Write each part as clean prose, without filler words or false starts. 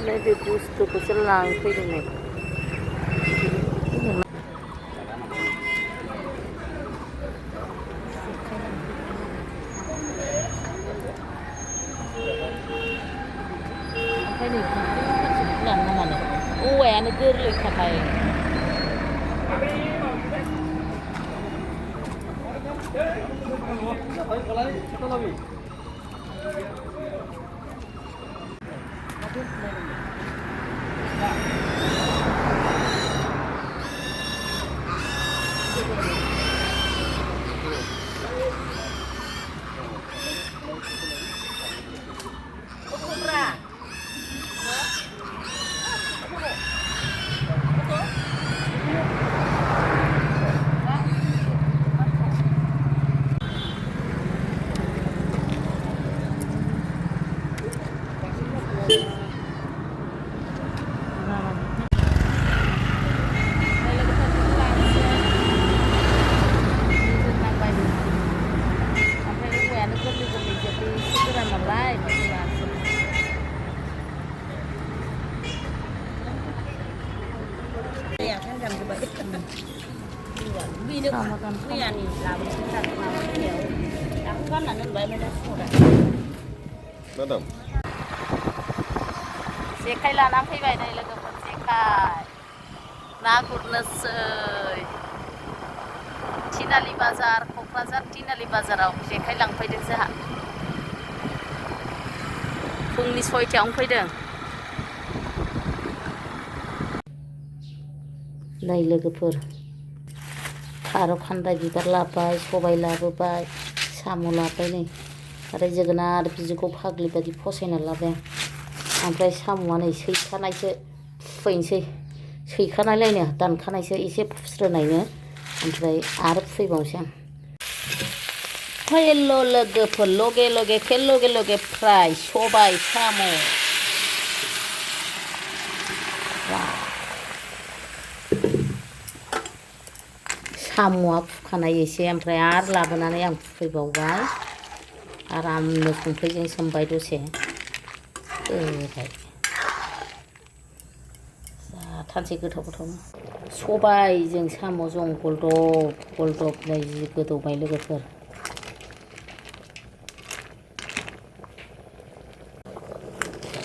नैबे बुस्थुखौसो लांफैदों नै ओमफ्राय नै फारसेखौ लानो ना मानो औवायानो गोरलैखाथाय Madam. जेखाइ लाना फैबाय नै लोगोफोर जेखाइ ना गुरनोसै तिनालि बाजार क'क्राझार तिनालि बाजाराव जेखाइ लांफैदों जोंहा फुंनि 6टायावनो फैदों नै लोगोफोर खारौ खान्दाय बिबार लाबाय सबाय लाबोबाय साम' लाबाय नै आरो जोगोनार बिजौखौ फाग्लि बायदि फसायना लाबाय ओमफ्राय साम'आ नै सैखानायसो फुफैनोसै सैखानायलायनो दानखानायसो एसे फुस्रोनायनो ओमफ्राय आरो फुफैबावनोसै आं हेल' लोगोफोर लगे लगे लगे लगे फ्राय सबाय साम' साम'आ फुखानाय एसे ओमफ्राय आरो लाबोनानै आं फुफैबावबाय आरामनो संख्रिजों सोमबाय दसे ओमफ्राय जाथारसै गोथाव गोथावनो सबायजों साम'जों गलदब नै जि गोदौबाय लोगोफोर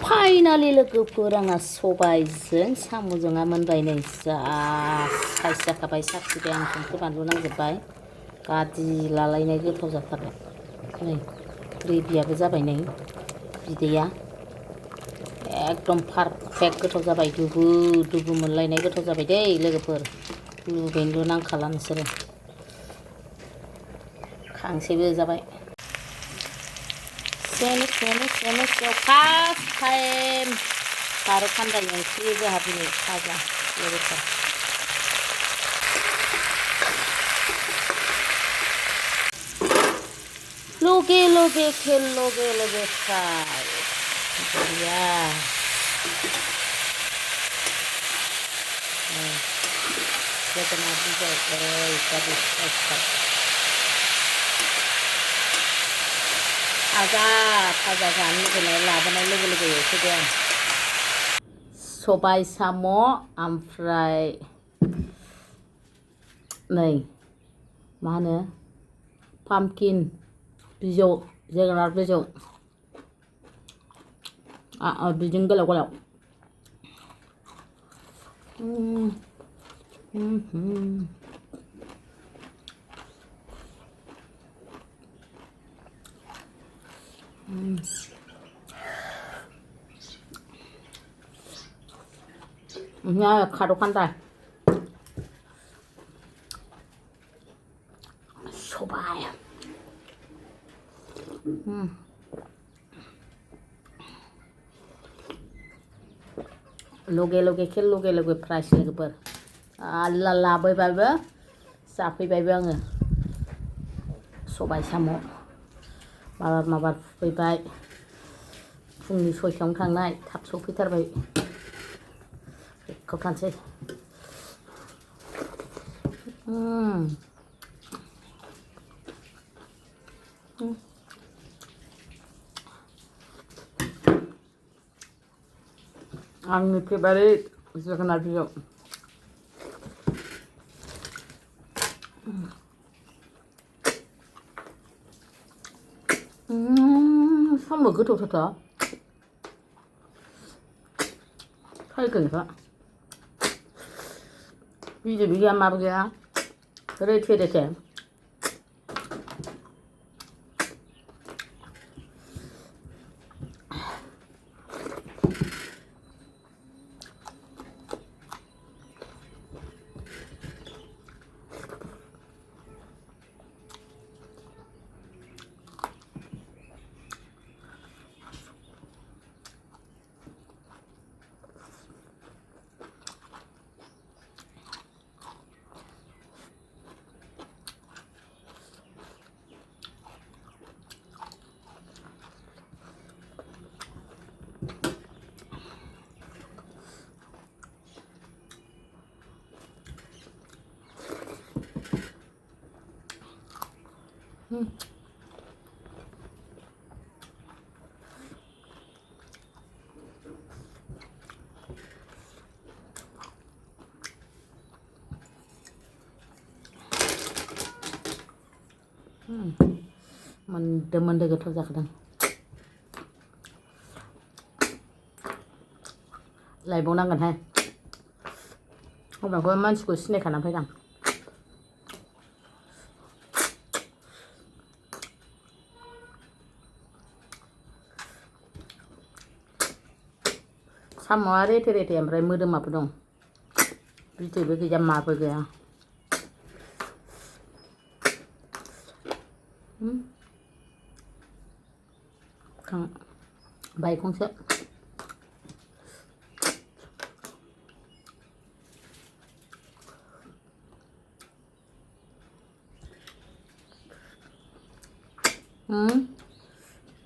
फाइनालि लोगोफोर आंना सबायजों साम'जोंआ मोनबाय नै जा साइज जाखाबाय साखिबाय आं संख्रि बानलु नांजोबबाय गादि लालायनाय गोथाव जाथारबाय नै ग्रेभियाबो जाबाय नै बिदैया एकदम पारफेक्ट गोथाव जाबाय दुबु दुबु मोनलायनाय गोथाव जाबाय दै लोगोफोर लुबैनोल' नांखाला नोंसोरो खांसेबो जाबाय फार्स्ट टाइम खारौ खान्दाय ओंख्रि जोंहा दिनै फाजा लोगोफोर लगे लगे फ्राय बढ़िया जोगोनार बिजौ ओरैबादि फाजा जानो लुगैनाय लाबोनाय लोगो लोगो एवफैदों आं सबाय साम' ओमफ्राय नै मा होनो पामकिन बिजौ जोगोनार बिजौ बिदिनो गोलाव गोलाव खारौ खान्दाय सबाय लगे लगे फ्राय लोगोफोर लाबोबायबो जाफैबायबो आङो सबाय साम' माबार फुफैबाय फुंनि 6टायावनो थांनाय थाब सफैथारबाय बेखौ थानोसै आंनि फेभारेट जोगोनार बिजौ साम' गोथावथार फायगोनखा बिजौबो गैया माबो गैया रेथे रेथे मोनदो मोनदो गोथाव जाखादों लायबावनांगोनहाय अब्लाबो मानसिखौ सिनायखानानै फैदां साम'आ रेथे रेथे ओमफ्राय मोदोमाबो दं बिदैबो गैया माबो गैया बायखंसो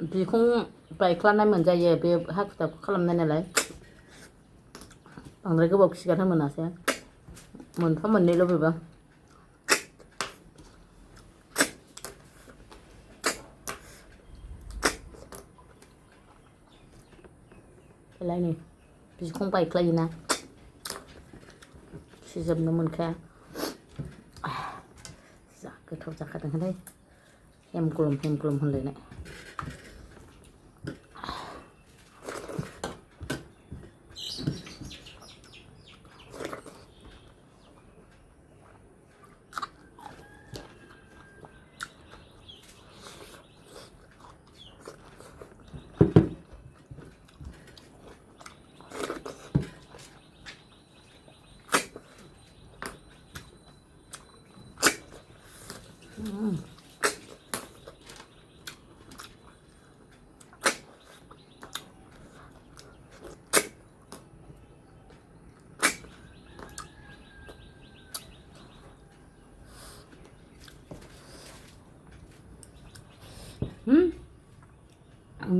बिखं बायख्लानाय मोनजायो बे हाखु दाखु खालामनाय नालाय बांद्राय गोबाव खिगारनो मोनासै मोनफा मोननैल' बेबो बेलायनो बिखं बायख्लायोना खिजोबनो मोनखाया जा गोथाव जाखादोंलै हेमग्लुम होनलायनाय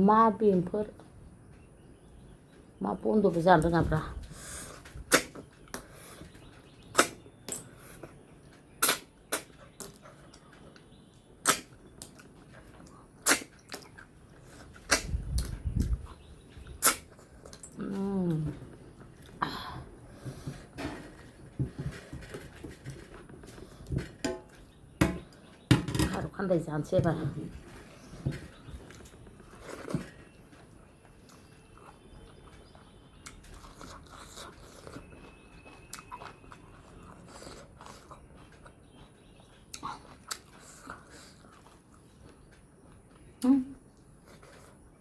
मा बेमफोर मा बन्दबो जानो रोङाब्रा खारौ खान्दाय जानोसै एबार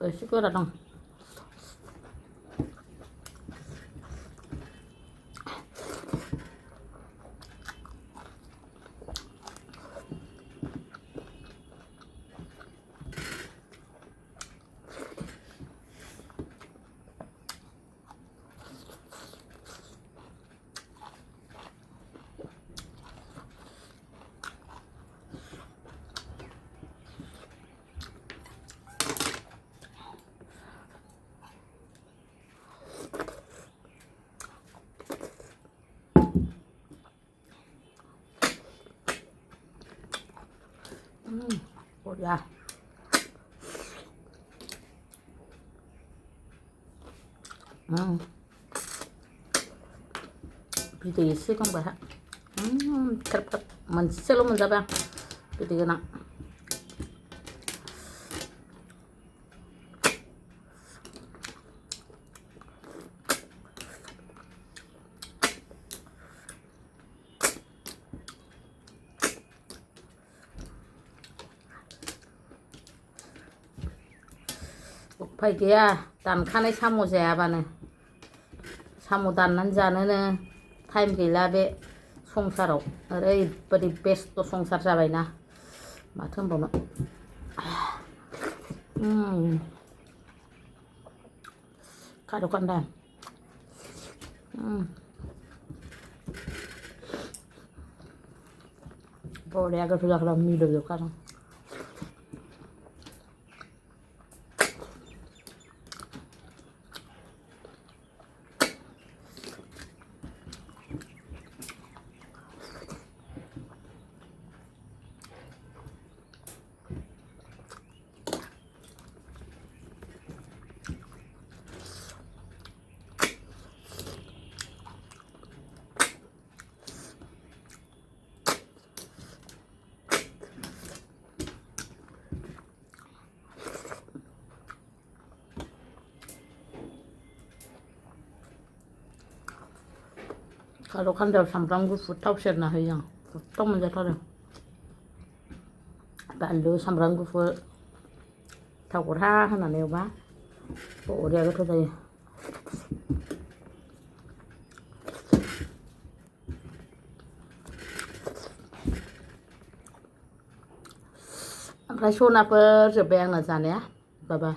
एसे गोरा दं bột ra बिदै एसे दंबाय ख्रेब ख्रेब मोनसेल' मोनजाबाय आं बिदै गोनां उफाय गैया दानखानाय साम' जायाबानो साम' दाननानै जानोनो टाइम गैला बे संसाराव ओरैबायदि बेस्थ' संसार जाबायना माथो होनबावनो खारौ खान्दा बरिया गोथाव जाग्रा मिलौजोबखादों खारौ खान्दायाव सामब्राम गुफुर थाव सेरना होयो आं गोथाव मोनजाथारो बानलु सामब्राम गुफुर थाव गथा होनानै एवबा बरिया गोथाव जायो ओमफ्राय सनाफोर जोब्बाय आंना जानाया बाबा